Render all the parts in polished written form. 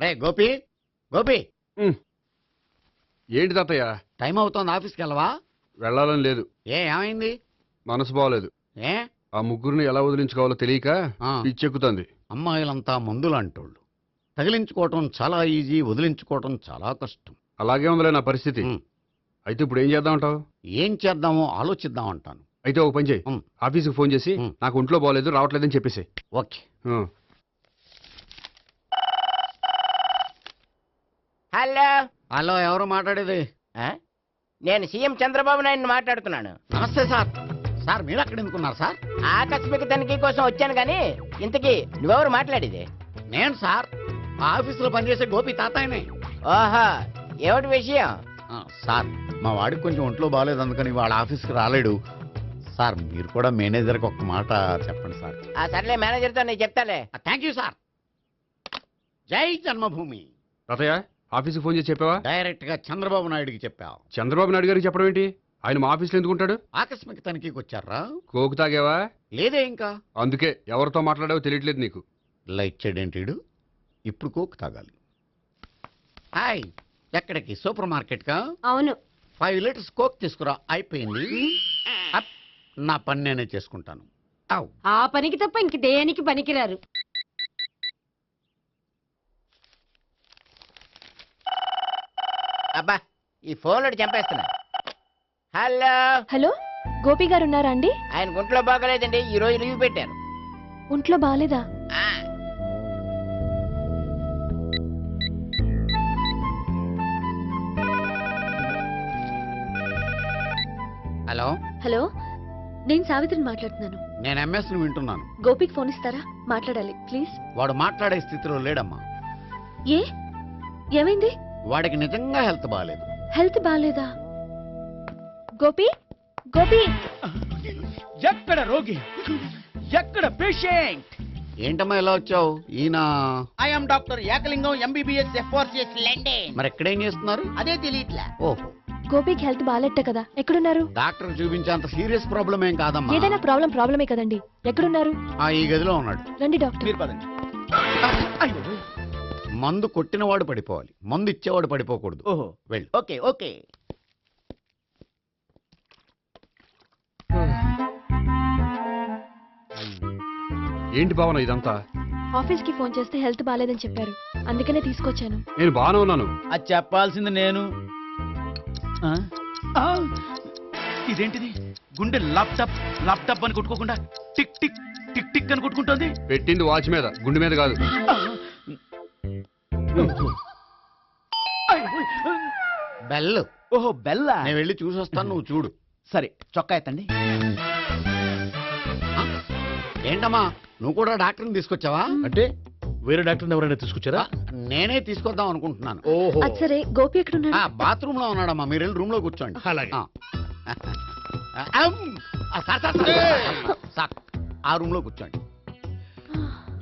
రే గోపి, గోపి ఏంటి తాతయ్య? టైం అవుతోంది, ఆఫీస్కి వెళ్ళవా? వెళ్ళాలని లేదు. ఏమైంది? మనసు బాగోలేదు. ఏ ఆ ముగ్గురిని ఎలా వదిలించుకోవాలో తెలియక పిచ్చెక్కుతుంది. అమ్మాయిలంతా మందులాంటోళ్ళు. తగిలించుకోవటం చాలా ఈజీ, వదిలించుకోవటం చాలా కష్టం. అలాగే ఉందిలే నా పరిస్థితి. అయితే ఇప్పుడు ఏం చేద్దామంటావు? ఏం చేద్దామో ఆలోచిద్దామంటాను. అయితే ఒక పని చేయి, ఆఫీస్కి ఫోన్ చేసి నాకు ఒంట్లో బాగోలేదు, రావట్లేదని చెప్పేసి. ఓకే. హలో హలో, ఎవరు మాట్లాడేది? నేను సీఎం చంద్రబాబు నాయుడు మాట్లాడుతున్నాను. నమస్తే సార్. సార్ మీరు అక్కడ ఎందుకున్నారు సార్? ఆకస్మిక తనిఖీ కోసం వచ్చాను గాని ఇంతకీ నువ్వెవరు మాట్లాడేది? నేను సార్, ఆఫీసులో పనిచేసే గోపి తాతాయనే. ఓహో, ఏమిటి విషయం? సార్, మా వాడికి కొంచెం ఒంట్లో బాగాలేదు, అందుకని వాళ్ళ ఆఫీస్కి రాలేడు సార్. మీరు కూడా మేనేజర్కి ఒక్క మాట చెప్పండి సార్. సర్లే, మేనేజర్తో నేను చెప్తాలే. Thank you sir. జై జన్మభూమి. తాతయ్య, ఆఫీస్కి ఫోన్ చేసి చెప్పావా? డైరెక్ట్ గా చంద్రబాబు నాయుడుకి చెప్పావు. చంద్రబాబు నాయుడు గారికి చెప్పడం ఏంటి? ఆయన మా ఆఫీస్లో ఎందుకుంటాడు? ఆకస్మిక తనిఖీకి వచ్చారా? కోకు తాగావా? లేదే ఇంకా. అందుకే ఎవరితో మాట్లాడావో తెలియట్లేదు నీకు. ఇలా ఇచ్చాడేంటి? ఇప్పుడు కోక్ తాగాలి. హాయ్, ఎక్కడికి? సూపర్ మార్కెట్ కా? అవును. 5 లీటర్స్ కోక్ తీసుకురా. అయిపోయింది. నా పని నేనే చేసుకుంటాను. ఆ పనికి తప్ప ఇంక దేనికి పనికిరారు. అబ్బా, ఈ ఫోన్లో చంపేస్తున్నా. హలో హలో, గోపి గారు ఉన్నారా అండి? ఆయన గుంట్లో బాగలేదండి, ఈ రోజు లీవ్ పెట్టారు. ఒంట్లో బాగాలేదా? హలో హలో, నేను సావిత్రిని మాట్లాడుతున్నాను. నేను ఎంఎస్ ను వింటున్నాను. గోపికి ఫోన్ ఇస్తారా? మాట్లాడాలి ప్లీజ్. వాడు మాట్లాడే స్థితిలో లేడమ్మా. ఏ ఏమైంది? వాడికి నిజంగా హెల్త్ బాగాలేదు. హెల్త్ బాగాలేదా? గోపి, గోపి. ఎక్కడ రోగి, ఎక్కడ పేషెంట్? ఏంటమ్మా ఇలా వచ్చావు? ఈయన I'm doctor Ekalingam, MBBS, FRCS London. మరి ఎక్కడేం చేస్తున్నారు? అదే తెలియట్లే. ఓహో, గోపికి హెల్త్ బాగాలెట్ట కదా, ఎక్కడున్నారు? డాక్టర్ చూపించేంత సీరియస్ ప్రాబ్లం ఏం కాదమ్మా. ఏదైనా ప్రాబ్లమే కదండి. ఎక్కడున్నారు? ఈ గదిలో ఉన్నాడు. రండి డాక్టర్. మీరు పదండి. మందు కొట్టినవాడు పడిపోవాలి, మందు ఇచ్చేవాడు పడిపోకూడదు. ఓహో, వెళ్ళు. Okay okay. ఏంటి భావన ఇదంతా? ఆఫీస్ కి ఫోన్ చేస్తే హెల్త్ బాగాలేదని చెప్పారు, అందుకనే తీసుకొచ్చాను. నేను బాగానే ఉన్నాను. అది చెప్పాల్సింది నేను. ఇదేంటిది? గుండె ల్యాప్టాప్ ల్యాప్టాప్ అని కొట్టుకోకుండా టిక్ టిక్ టిక్ టిక్ అని కొట్టుకుంటుంది. పెట్టింది వాచ్ మీద, గుండె మీద కాదు. బెల్. ఓహో, బెల్లా. నేను వెళ్ళి చూసొస్తాను, నువ్వు చూడు. సరే, చొక్కా ఎత్తండి. ఏంటమ్మా, నువ్వు కూడా డాక్టర్ని తీసుకొచ్చావా? అంటే వేరే డాక్టర్ని ఎవరైనా తీసుకొచ్చారా? నేనే తీసుకొద్దాం అనుకుంటున్నాను. ఓహో, సరే, గోపి ఎక్కడున్నాడు? బాత్రూమ్ లో ఉన్నాడమ్మా, మీరు వెళ్ళి రూమ్ లో కూర్చోండి. అలాగే. సార్, ఆ రూమ్ లో కూర్చోండి.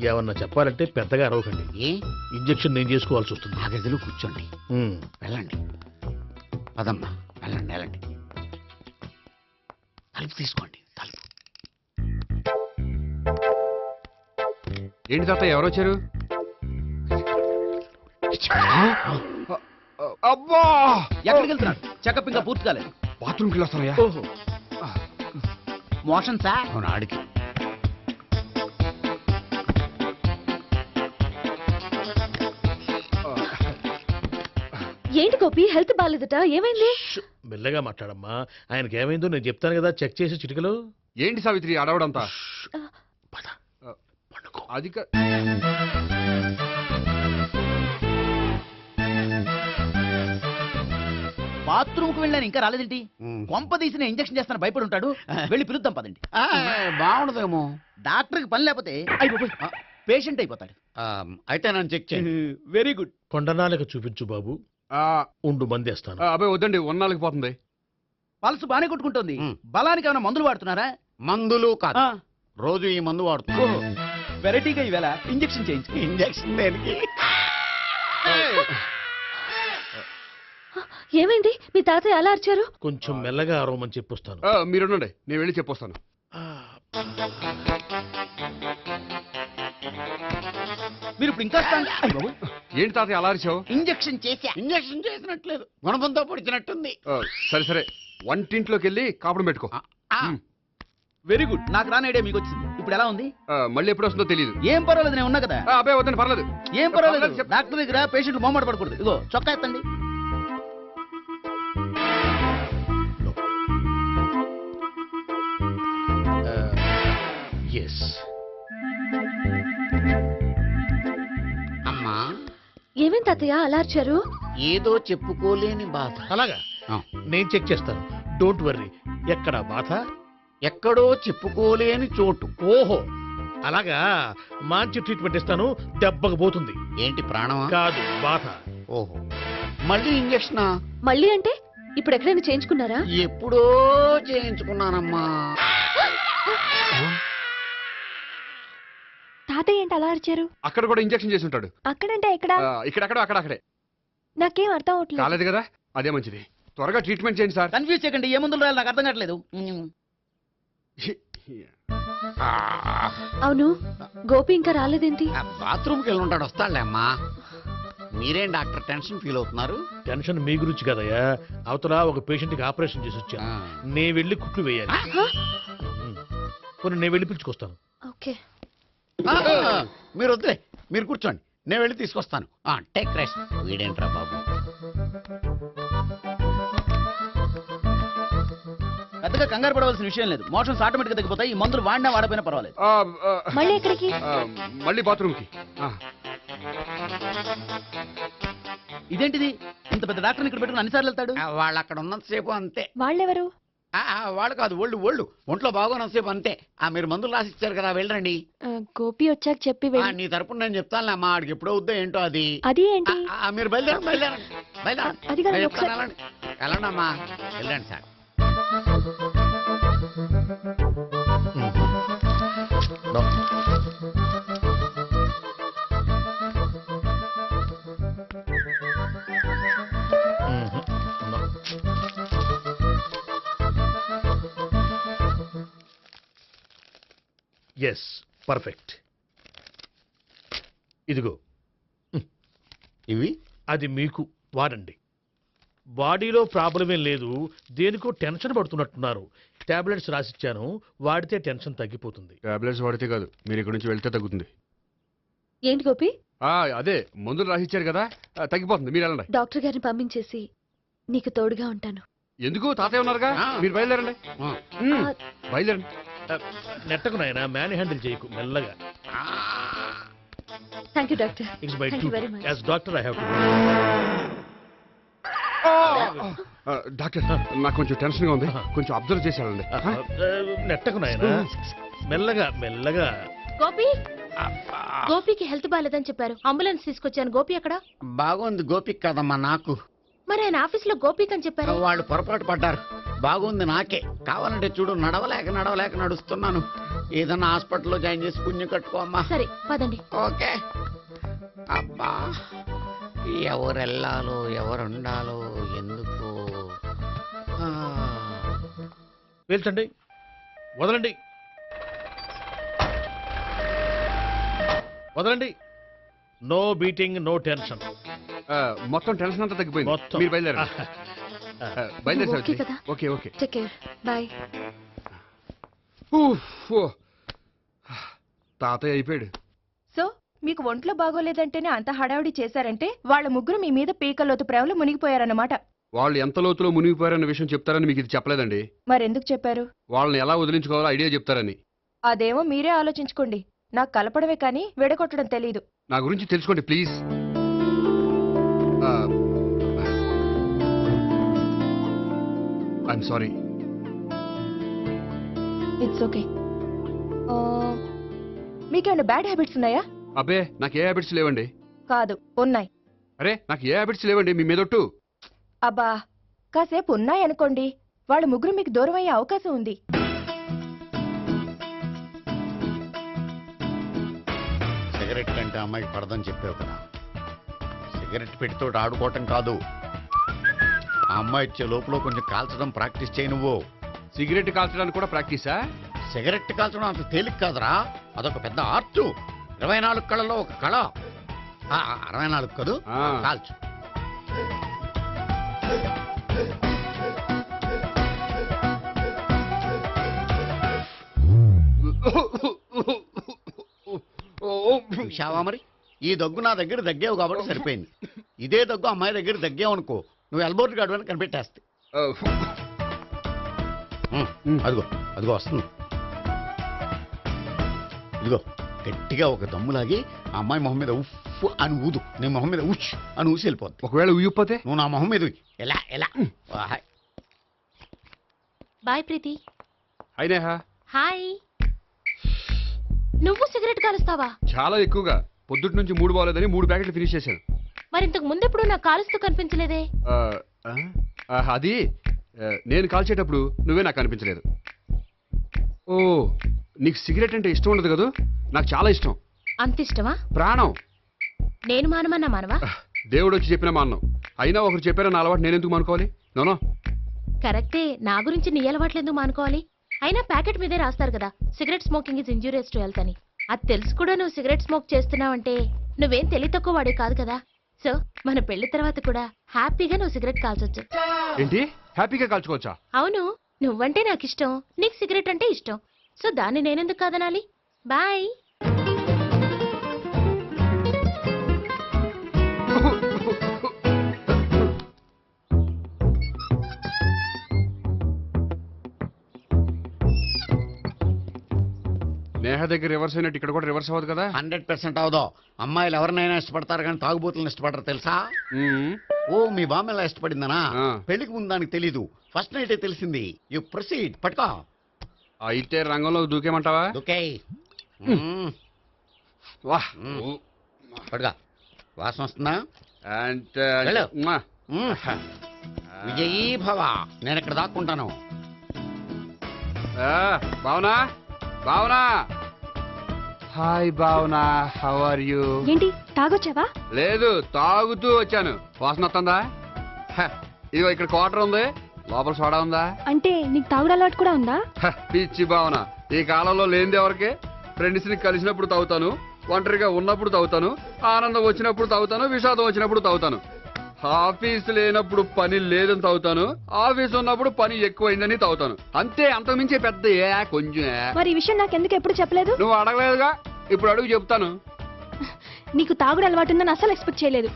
ఏమన్నా చెప్పాలంటే పెద్దగా అరవకండి. ఏ ఇంజెక్షన్ నేను చేసుకోవాల్సి వస్తుంది. ఆ గదిలో కూర్చోండి. వెళ్ళండి, పదమ్మా, వెళ్ళండి వెళ్ళండి. తలుపు తీసుకోండి, తలుపు. ఏంటి తాత, ఎవరు వచ్చారు? అబ్బా, ఎక్కడికి వెళ్తున్నాడు? చెకప్ ఇంకా పూర్తి కాలేదు. బాత్రూమ్కి వెళ్ళొస్తానయ్యా. ఓహో, మోషన్ సార్. అవును, ఆడికి. ఏంటి గోపి, హెల్త్ బాగాలేదట, ఏమైంది? మెల్లగా మాట్లాడమ్మా. ఆయనకి ఏమైందో నేను చెప్తాను కదా, చెక్ చేసి చిటికలో. ఏంటి సావిత్రి అడవడంతా? పద, పండుకో. అది బాత్రూమ్ కు వెళ్ళాను, ఇంకా రాలేదేంటి? కొంప తీసిన ఇంజక్షన్ చేస్తాను భయపడి ఉంటాడు. వెళ్ళి పిలుద్దాం పదండి. బాగుండదేమో. డాక్టర్ కి పని లేకపోతే పేషెంట్ అయిపోతాడు. అయితే నన్ను చెక్ చేయండి. Very good. కొండనాలకు చూపించు బాబు. ఉండు, మందేస్తాను. అబ్బాయి వద్దండి, ఉన్నాళ్ళకి పోతుంది. పల్స్ బానే కొట్టుకుంటుంది. బలానికి ఏమైనా మందులు వాడుతున్నారా? మందులు కాదు, రోజు ఈ మందు వాడుతున్నా. వెరైటీగా ఈవేళ ఇంజక్షన్ చేయించు. ఇంజక్షన్ దేనికి? ఏమైంది? మీ తాతయ్య అలా అరిచారు? కొంచెం మెల్లగా అరవమని చెప్పొస్తాను. మీరుండండి, నేను వెళ్ళి చెప్పొస్తాను. మీరు ఇప్పుడు ఇంకా ఏంటి తాతయ్య అలా అరిచావు? ఇంజెక్షన్ చేశా. ఇంజక్షన్ చేసినట్లేదు, గుణపంతో పొడిచినట్టుంది. సరే సరే, వంటింట్లోకి వెళ్ళి కాపురం పెట్టుకో. ఆ, వెరీ గుడ్. నాకు రాని ఐడియా మీకు వచ్చింది. ఇప్పుడు ఎలా ఉంది? మళ్ళీ ఎప్పుడు వస్తుందో తెలియదు. ఏం పర్వాలేదు, నేను ఉన్నా కదా. అబ్బాయి వద్దని పర్లేదు. ఏం పర్వాలేదు. చెప్పు. డాక్టర్ దగ్గర పేషెంట్ మొహమాట పడకూడదు. ఇగో చొక్కా ఎత్తండి. ఎస్. అమ్మా ఏమేం తాతయ్య అలా అరిచారు? ఏదో చెప్పుకోలేని బాధ. అలాగా ఆ, నేను చెక్ చేస్తాను, డోంట్ వర్రీ. ఎక్కడ బాధ? ఎక్కడో చెప్పుకోలేని చోటు. ఓహో అలాగా, మంచి ట్రీట్మెంట్ ఇస్తాను, దెబ్బకు పోతుంది. ఏంటి ప్రాణమా? కాదు, బాధ. ఓహో, మళ్ళీ ఇంజక్షనా? మళ్ళీ అంటే ఇప్పుడు ఎక్కడైనా చేయించుకున్నారా? ఎప్పుడో చేయించుకున్నానమ్మా. తాతయ్య ఏంటి అలా అరిచారు? అక్కడ కూడా ఇంజెక్షన్ చేసి ఉంటాడు. అక్కడంటే ఎక్కడ? ఇక్కడక్కడ అక్కడే. నాకేం అర్థం అవట్లేదు. కాలేదు కదా, అదే మంచిది. త్వరగా ట్రీట్మెంట్ చేయండి సార్. కన్ఫ్యూజ్ చేయకండి. ఏ మందులు రాయాలి నాకు అర్థం కావట్లేదు. అవును, గోపి ఇంకా రాలేదేంటి? బాత్రూమ్కి వెళ్ళి ఉంటాడు, వస్తాడులే అమ్మా. మీరేం డాక్టర్ టెన్షన్ ఫీల్ అవుతున్నారు? టెన్షన్ మీ గురించి కదయ్యా, అవతల ఒక పేషెంట్ కి ఆపరేషన్ చేసి వచ్చాను. ఆ. నేను వెళ్ళి కుట్లు వేయాలి. పోనీ నేను వెళ్ళి పిలుచుకొస్తాను. ఓకే. ఆ, మీరు వద్దులే, మీరు కూర్చోండి, నేను వెళ్ళి తీసుకొస్తాను. Take rest. వీడేంట్రా బాబు. పెద్దగా కంగారు పడవలసిన విషయం లేదు. మోషన్స్ ఆటోమేటిక్ గా తగ్గిపోతాయి. ఈ మందులు వాడినా వాడపోయినా పర్వాలేదు. మళ్ళీ ఎక్కడికి? మళ్ళీ బాత్రూమ్కి. ఇదేంటిది? ఇంత పెద్ద డాక్టర్ ఇక్కడ పెట్టుకుని అన్నిసార్లు వెళ్తాడు. వాళ్ళు అక్కడ ఉన్నంతసేపు అంతే. వాళ్ళెవరు? వాళ్ళు కాదు, ఒళ్ళు ఒంట్లో బాగోనంతసేపు అంతే. మీరు మందులు రాసి ఇచ్చారు కదా, వెళ్ళండి. గోపి వచ్చాక చెప్పి వెళ్ళి. నీ తరపున నేను చెప్తాను అమ్మా, ఆడికి ఎప్పుడు అవుద్దో ఏంటో అది. అది ఏంటి? మీరు బయలుదేరండి. అది కాదు, నేను ఒకసారి- చెప్తాను, వెళ్ళండి అమ్మా, వెళ్ళండి sir. No. No. Yes, perfect. ఇదిగో ఇవి అది మీకు వాడండి. బాడీలో ప్రాబ్లం ఏం లేదు, దేనికో టెన్షన్ పడుతున్నట్టున్నారు. టాబ్లెట్స్ రాసిచ్చాను, వాడితే టెన్షన్ తగ్గిపోతుంది. టాబ్లెట్స్ వాడితే కాదు, మీరు ఇక్కడ నుంచి వెళ్తే తగ్గుతుంది. ఏంటి గోపి? అదే మందులు రాసిచ్చారు కదా, తగ్గిపోతుంది. మీరు వెళ్ళండి. డాక్టర్ గారిని పంపించేసి నీకు తోడుగా ఉంటాను. ఎందుకు, తాతయ్య ఉన్నారుగా, మీరు బయలుదేరండి. బయలుదేరండి. నెట్టకు నాయన, మ్యాన్ హ్యాండిల్ చేయకు, మెల్లగా. Thank you doctor. It's my Thank you very much. As doctor I have to. Doctor, నాకు కొంచెం టెన్షన్ గా ఉంది, కొంచెం అబ్జర్వ్ చేసి వెళ్ళండి. నెట్టకు నాయన, మెల్లగా మెల్లగా. గోపి, గోపికి హెల్త్ బాలేదని చెప్పారు, అంబులెన్స్ తీసుకొచ్చాను. గోపి అక్కడ? బాగుంది గోపిక్ కదమ్మా నాకు. మరి ఆయన ఆఫీస్ లో గోపిక్ అని చెప్పారు. వాళ్ళు పొరపాటు పడ్డారు. బాగుంది నాకే. కావాలంటే చూడు, నడవలేక నడుస్తున్నాను. ఏదన్నా హాస్పిటల్లో జాయిన్ చేసి పుణ్యం కట్టుకో అమ్మా. సరే పదండి. ఓకే. అబ్బా, ఎవరు వెళ్ళాలో ఎవరు ఉండాలో ఎందుకు. పేల్చండి, వదలండి, వదలండి. No beating, no tension. మొత్తం టెన్షన్ అంతా తగ్గిపోయింది. మొత్తం. మీరు బయలుదేరండి. బయలుదేరి ఓకే కదా? Okay okay. Take care, bye. తాతయ్య అయిపోయాడు. సో మీకు ఒంట్లో బాగోలేదంటేనే అంత హడావిడి చేశారంటే వాళ్ళ ముగ్గురు మీ మీద పీకలోతు ప్రేమలో మునిగిపోయారన్నమాట. వాళ్ళు ఎంత లోతులో మునిగిపోయారన్న విషయం చెప్తారని మీకు ఇది చెప్పలేదండి. మరెందుకు చెప్పారు? వాళ్ళని ఎలా వదిలించుకోవాలో ఐడియా చెప్తారని. అదేమో మీరే ఆలోచించుకోండి. నాకు కలపడమే కానీ విడగొట్టడం తెలీదు. నా గురించి తెలుసుకోండి please. I'm sorry. It's okay. మీకేమైనా బ్యాడ్ హ్యాబిట్స్ ఉన్నాయా? అబ్బే, నాకు ఏ హ్యాబిట్స్ లేవండి. కాదు, ఉన్నాయి. అరే, నాకు ఏ హ్యాబిట్స్ లేవండి, మీ మీదొట్టు. అబ్బా, కాసేపు ఉన్నాయనుకోండి, వాళ్ళ ముగ్గురు మీకు దూరం అయ్యే అవకాశం ఉంది. సిగరెట్ కంటే అమ్మాయికి పడదని చెప్పావు కదా. సిగరెట్ పెట్టితో ఆడుకోవటం కాదు, ఆ అమ్మాయి ఇచ్చే లోపల కొంచెం కాల్చడం ప్రాక్టీస్ చేయి నువ్వు. సిగరెట్ కాల్చడానికి కూడా ప్రాక్టీసా? సిగరెట్ కాల్చడం అంత తేలిక కాదురా, అదొక పెద్ద ఆర్టు. 24 కళలో ఒక కళ. 24 కదూ ఆ. కాల్చు. చూశావా మరి ఈ దగ్గు నా దగ్గర దగ్గేవు కాబట్టి సరిపోయింది. ఇదే దగ్గు అమ్మాయి దగ్గర దగ్గేవు అనుకో, నువ్వు ఎల్బోర్డ్ గడవని కనిపెట్టేస్తే. అదిగో అదిగో వస్తుంది. ఇదిగో గట్టిగా ఒక దమ్ములాగి ఆ అమ్మాయి మొహం మీద ఉఫ్ అని ఊదు, నీ మొహం మీద ఉచ్ అని ఊసి వెళ్ళిపోద్ది. ఒకవేళ ఉయ్యిపోతే నువ్వు నా మొహం మీద ఉయ్. ఎలా ఎలా వాహ్. బాయ్ ప్రీతి. అయినా హాయ్. నువ్వు సిగరెట్ కాలుస్తావా? చాలా ఎక్కువగా పొద్దుటి నుంచి 3 బాలేదని 3 ప్యాకెట్లు ఫినిష్ చేశాను. మరి ఇంతకు ముందెప్పుడు నాకు కాలుస్తూ కనిపించలేదే? అది నేను కాల్చేటప్పుడు నువ్వే నాకు కనిపించలేదు. ఓ నీకు సిగరెట్ అంటే ఇష్టం ఉండదు కదా? నాకు చాలా ఇష్టం, అంత ఇష్టమా? ప్రాణం. నేను మానమన్నా మానవా? దేవుడు వచ్చి చెప్పినా మాన్నాం. అయినా ఒకరు చెప్పారో నా అలవాటు నేనెందుకు మానుకోవాలి? నోనో. కరెక్టే, నా గురించి నీ అలవాట్లు ఎందుకు మానుకోవాలి? అయినా ప్యాకెట్ మీదే రాస్తారు కదా, cigarette smoking is injurious to health అని. అది తెలుసు కూడా నువ్వు సిగరెట్ స్మోక్ చేస్తున్నావంటే నువ్వేం తెలివి తక్కువ వాడే కాదు కదా. సో మన పెళ్లి తర్వాత కూడా హ్యాపీగా నువ్వు సిగరెట్ కాల్చొచ్చు. ఏంటి హ్యాపీగా కాల్చుకోవచ్చా? అవును, నువ్వంటే నాకు ఇష్టం, నీకు సిగరెట్ అంటే ఇష్టం. సో దాన్ని నేనెందుకు కాదనాలి? బాయ్. నేహ దగ్గర రివర్స్ అయినట్టు ఇక్కడ కూడా రివర్స్ అవ్వదు కదా? 100% అవదో. అమ్మాయిలు ఎవరినైనా ఇష్టపడతారు కానీ తాగుబోతులను ఇష్టపడరు తెలుసా? ఓ మీ బామ్మ ఎలా ఇష్టపడిందనా? ఆ. పెళ్లికి ముందు దానికి తెలీదు, ఫస్ట్ నైటే తెలిసింది. You proceed. పట్టుకో. అయితే రంగంలో దూకేమంటావా? ఓకే. వాహ్. పట్టుకో. వాసన వస్తుందా? అంటే వెళ్ళు. విజయీ భవ. నేను ఇక్కడ దాక్కుంటాను. Bhavana, Bhavana. Hi Bhavana, how are you? ఏంటి తాగొచ్చావా? లేదు, తాగుతూ వచ్చాను. వాసన వస్తుందా? ఇదిగో ఇక్కడ క్వార్టర్ ఉంది, లోపల సోడా ఉందా? అంటే నీకు తాగుడు అలవాటు కూడా ఉందా? పిచ్చి భావన, ఈ కాలంలో లేనిది ఎవరికి? ఫ్రెండ్స్ ని కలిసినప్పుడు తాగుతాను, ఒంటరిగా ఉన్నప్పుడు తాగుతాను, ఆనందం వచ్చినప్పుడు తాగుతాను, విషాదం వచ్చినప్పుడు తాగుతాను. ఆఫీస్ లేనప్పుడు పని లేదని తాగుతాను, ఆఫీస్ ఉన్నప్పుడు పని ఎక్కువైందని తాగుతాను. అంతే, అంతకుమించే పెద్ద కొంచెం. మరి ఈ విషయం నాకెందుకు ఎప్పుడు చెప్పలేదు? నువ్వు అడగలేదుగా, ఇప్పుడు అడుగు చెప్తాను. నీకు తాగుడు అలవాటు ఉందని అసలు ఎక్స్పెక్ట్ చేయలేదు.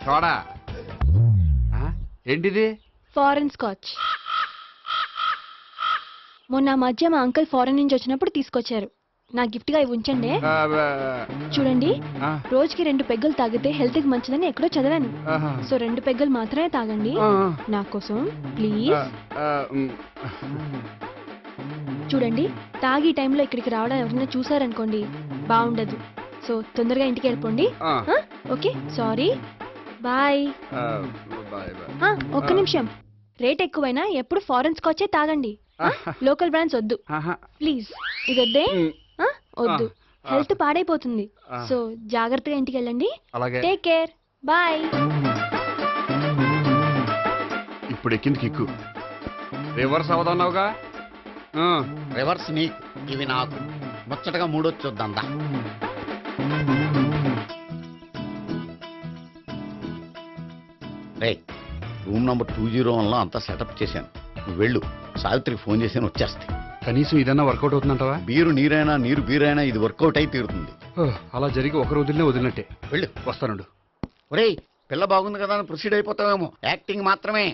చూడా ఏంటిది? Foreign scotch. మొన్న మధ్య మా అంకుల్ ఫారెన్ నుంచి వచ్చినప్పుడు తీసుకొచ్చారు. నా గిఫ్ట్ గా ఇవి ఉంచండి. చూడండి, రోజుకి 2 పెగ్గులు తాగితే హెల్త్ కి మంచిదని ఎక్కడో చదివాను. సో 2 పెగ్గులు మాత్రమే తాగండి నా కోసం ప్లీజ్. చూడండి, తాగి టైంలో ఇక్కడికి రావడం ఎవరైనా చూసారనుకోండి బాగుండదు. సో తొందరగా ఇంటికి వెళ్ళిపోండి. Okay, sorry, bye. ఒక్క నిమిషం, రేట్ ఎక్కువైనా ఎప్పుడు ఫారెన్ స్కాచే తాగండి, లోకల్ బ్రాండ్స్ వద్దు ప్లీజ్. ఇది వద్దే, వద్దు, హెల్త్ పాడైపోతుంది. సో జాగ్రత్తగా ఇంటికి వెళ్ళండి. Take care, bye. ఇప్పుడు ఎక్కింది కిక్కు. రివర్స్ అవదన్నావుగా? రివర్స్ నీకు, ఇవి నాకు. ముచ్చటగా మూడొచ్చు చూద్దాందా. రే, రూమ్ నంబర్ 201లో అంతా సెటప్ చేశాను. నువ్వు వెళ్ళు, సావిత్రికి ఫోన్ చేశాను, వచ్చేస్తాయి. కనీసం ఇదన్నా వర్కౌట్ అవుతుందంటావా? బీరు నీరైనా నీరు బీరైనా ఇది వర్కౌట్ అయి తీరుతుంది. అలా జరిగి ఒక రోజులనే వదిలినట్టే. వెళ్ళు. వస్తానుండు. ఒరేయ్, పిల్ల బాగుంది కదా అని ప్రొసీడ్ అయిపోతావేమో. యాక్టింగ్ మాత్రమే.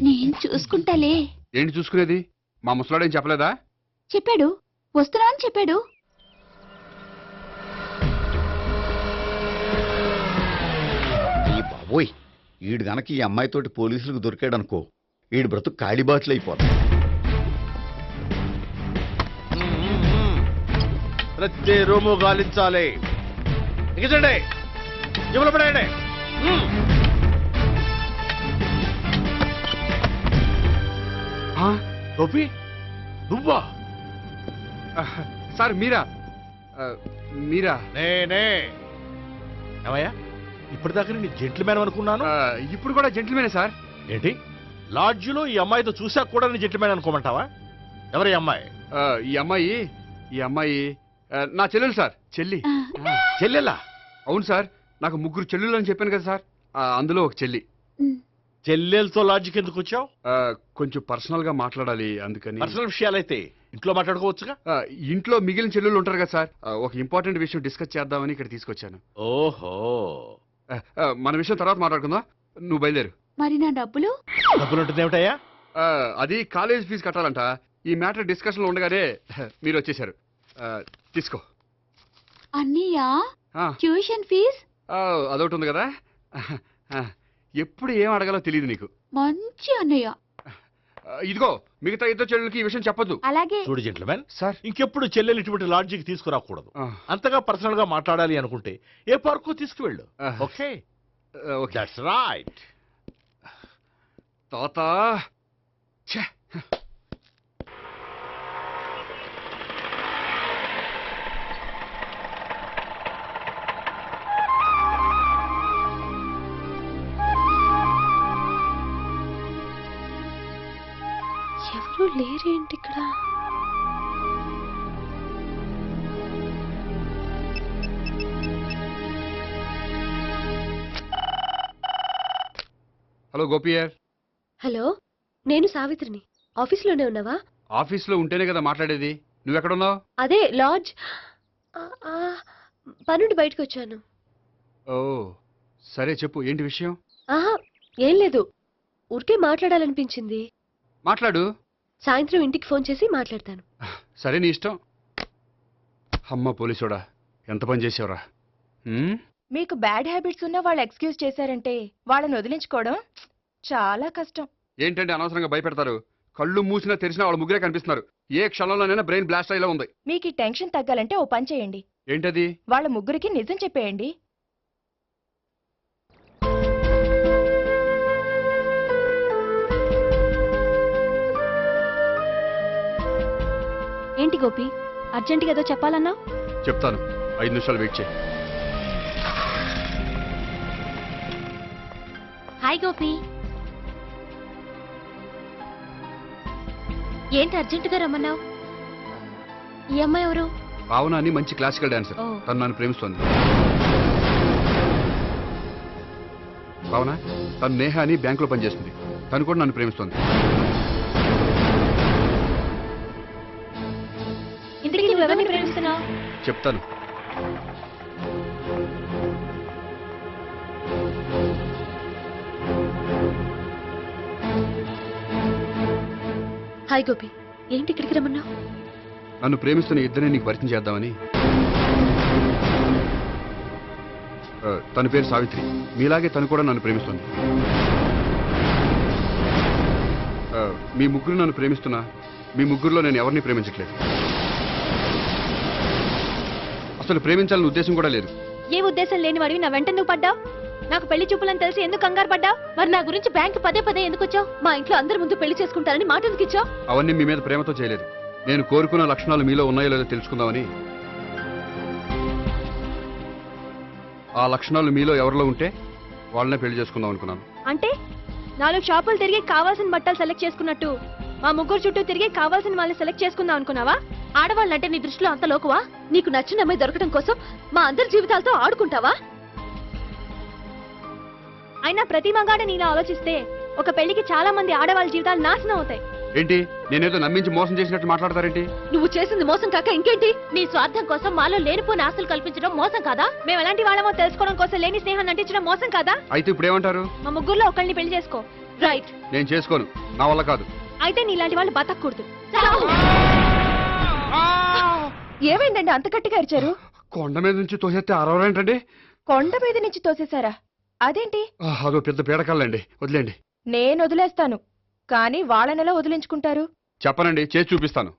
నేను చూసుకుంటాలే. ఏంటి చూసుకునేది? మా ముసలాడేం చెప్పలేదా? చెప్పాడు, వస్తున్నా అని చెప్పాడు. అయ్యి బాబోయ్, ఈడు గనక ఈ అమ్మాయితోటి పోలీసులకు దొరికాడనుకో, ఈడు బ్రతుకు కాళీబాతులు అయిపోతాయి. ప్రతి రూము గాలించాలి. ఎగచండి, జబ్బులు పడేయండి. గోపి, నువ్వా? సార్ మీరా? మీరా? నేనే. ఏమయ్యా, ఇప్పటిదాకా నేను జెంట్లమ్యాన్ అనుకున్నాను. ఇప్పుడు కూడా జెంటిల్మేనే సార్. ఏంటి, లాడ్జిలో ఈ అమ్మాయితో చూసాక కూడా నేను జెంట్లమ్యాన్ అనుకోమంటావా? ఎవరి అమ్మాయి? ఈ అమ్మాయి నా చెల్లెలు సార్. చెల్లి. చెల్లెలా? అవును సార్, నాకు 3 చెల్లెలు అని చెప్పాను కదా సార్, అందులో ఒక చెల్లి. చెల్లెలతో లాడ్జికి ఎందుకు వచ్చావు? కొంచెం పర్సనల్ గా మాట్లాడాలి, అందుకని. పర్సనల్ విషయాలైతే ఇంట్లో మాట్లాడుకోవచ్చుగా. ఇంట్లో మిగిలిన చెల్లెలు ఉంటారు కదా సార్, ఒక ఇంపార్టెంట్ విషయం డిస్కస్ చేద్దామని ఇక్కడ తీసుకొచ్చాను. ఓహో, మన విషయం తర్వాత మాట్లాడుకుందాం, నువ్వు బయలుదేరు. మరి నా డబ్బులు? డబ్బులు ఉంటుంది ఏమిటయ్యా? అది కాలేజ్ ఫీజు కట్టాలంట. ఈ మ్యాటర్ డిస్కషన్ లో ఉండగానే మీరు వచ్చేసారు. తీసుకో. అన్నయ్యా, ఆ, ట్యూషన్ ఫీజ్? అదొకటి ఉంది కదా. ఎప్పుడు ఏం అడగాలో తెలియదు నీకు. మంచి అన్నయ్య. ఇదిగో, మిగతా 2 చెల్లెలకి ఈ విషయం చెప్పొద్దు. అలాగే. చూడు జెంట్లమెన్, సార్. ఇంకెప్పుడు చెల్లెలు ఇటువంటి లాడ్జికి తీసుకురాకూడదు. అంతగా పర్సనల్ గా మాట్లాడాలి అనుకుంటే ఏ పార్కు తీసుకువెళ్ళు. ఓకే? ఓకే. That's right. తాత. ఛే. ఎవరు లేరేంటి ఇక్కడ? హలో గోపియర్. హలో, నేను సావిత్రిని. ఆఫీస్లోనే ఉన్నావా? ఆఫీస్లో ఉంటేనే కదా మాట్లాడేది. నువ్వెక్కడున్నావు? అదే లాడ్జ్. పనుండి బయటకు వచ్చాను. ఓ సరే, చెప్పు, ఏంటి విషయం? ఆహా, ఏం లేదు, ఊరికే మాట్లాడాలనిపించింది. మాట్లాడు. సాయంత్రం ఇంటికి ఫోన్ చేసి మాట్లాడతాను. సరే, నీ ఇష్టం. అమ్మ పోలీసోడా, ఎంత పని చేసావురా. మీకు బ్యాడ్ హ్యాబిట్స్ ఉన్న వాళ్ళు ఎక్స్క్యూజ్ చేశారంటే వాళ్ళని వదిలించుకోవడం చాలా కష్టం. ఏంటంటే అనవసరంగా భయపెడతారు. కళ్ళు మూసినా తెరిచినా వాళ్ళ ముగ్గురే కనిపిస్తున్నారు. ఏ క్షణంలోనైనా బ్రెయిన్ బ్లాస్ట్ అయ్యేలా ఉంది. మీకు ఈ టెన్షన్ తగ్గాలంటే ఓ పని చేయండి. ఏంటది? వాళ్ళ ముగ్గురికి నిజం చెప్పేయండి. ఏంటి గోపి, అర్జెంటుగా ఏదో చెప్పాలన్నా? చెప్తాను, 5 నిమిషాలు వెయిట్ చేయి. హాయ్ గోపి. ఏంటి అర్జెంటుగా రమ్మన్నావు? ఈ అమ్మాయి ఎవరు? భావన అని మంచి క్లాసికల్ డాన్సర్. ఓ. తను నన్ను ప్రేమిస్తోంది. భావన, తను నేహ అని బ్యాంకులో పనిచేస్తుంది. తను కూడా నన్ను ప్రేమిస్తోంది. ఇంతకీ నువ్వెవరిని ప్రేమిస్తున్నావు? చెప్తాను. హాయ్ గోపి, ఏంటి ఇక్కడికి రమ్మన్నావు? నన్ను ప్రేమిస్తున్న ఇద్దరిని నీకు పరిచయం చేద్దామని. తన పేరు సావిత్రి. మీలాగే తను కూడా నన్ను ప్రేమిస్తుంది. మీ ముగ్గురు నన్ను ప్రేమిస్తున్నా, మీ ముగ్గురులో నేను ఎవరిని ప్రేమించట్లేదు. అసలు ప్రేమించాలని ఉద్దేశం కూడా లేదు. ఏ ఉద్దేశం లేని వాడివి నా వెంట నువ్వు పడ్డావు? నాకు పెళ్లి చూపులని తెలిసి ఎందుకు కంగారు పడ్డావు? మరి నా గురించి బ్యాంక్ పదే పదే ఎందుకు వచ్చావు? మా ఇంట్లో అందరి ముందు పెళ్లి చేసుకుంటారని మాట ఎందుకు ఇచ్చావు? అవన్నీ మీ మీద ప్రేమతో చేయలేదు. నేను కోరుకున్న లక్షణాలు మీలో ఉన్నాయో లేదో తెలుసుకుందామని. ఆ లక్షణాలు మీలో ఎవరిలో ఉంటే వాళ్ళనే పెళ్లి చేసుకుందాం అనుకున్నాను. అంటే 4 షాపులు తిరిగి కావాల్సిన బట్టలు సెలెక్ట్ చేసుకున్నట్టు మా ముగ్గురు చుట్టూ తిరిగి కావాల్సిన వాళ్ళని సెలెక్ట్ చేసుకుందాం అనుకున్నావా? ఆడవాళ్ళంటే నీ దృష్టిలో అంత లోకువా? నీకు నచ్చిన అమ్మాయి దొరకడం కోసం మా అందరి జీవితాలతో ఆడుకుంటావా? అయినా ప్రతి మగాడ నీలా ఆలోచిస్తే ఒక పెళ్లికి చాలా మంది ఆడవాళ్ళ జీవితాలు నాశనం అవుతాయి. ఏంటి, నేనేదో నమ్మించి మోసం చేసినట్టు మాట్లాడతారేంటి? నువ్వు చేసింది మోసం కాక ఇంకేంటి? నీ స్వార్థం కోసం మాలో లేనిపోని ఆశలు కల్పించడం మోసం కాదా? మేము ఎలాంటి వాళ్ళమో తెలుసుకోవడం కోసం లేని స్నేహాన్ని అంటించడం మోసం కాదా? అయితే ఇప్పుడు ఏమంటారు? మా ముగ్గురులో ఒకళ్ళని పెళ్లి చేసుకో, రైట్. నేను చేసుకోను, నా వల్ల కాదు. అయితే నీలాంటి వాళ్ళు బతకూడదు. ఏమైందండి అంత గట్టిగా అరిచారు? కొండ మీద నుంచి తోసేస్తే అరవరేంటండి? కొండ మీద నుంచి తోసేశారా? అదేంటి? అదో పెద్ద పీడకల్లండి, వదిలేండి. నేను వదిలేస్తాను, కానీ వాళ్ళనెలా వదిలించుకుంటారు? చెప్పనండి, చేసి చూపిస్తాను.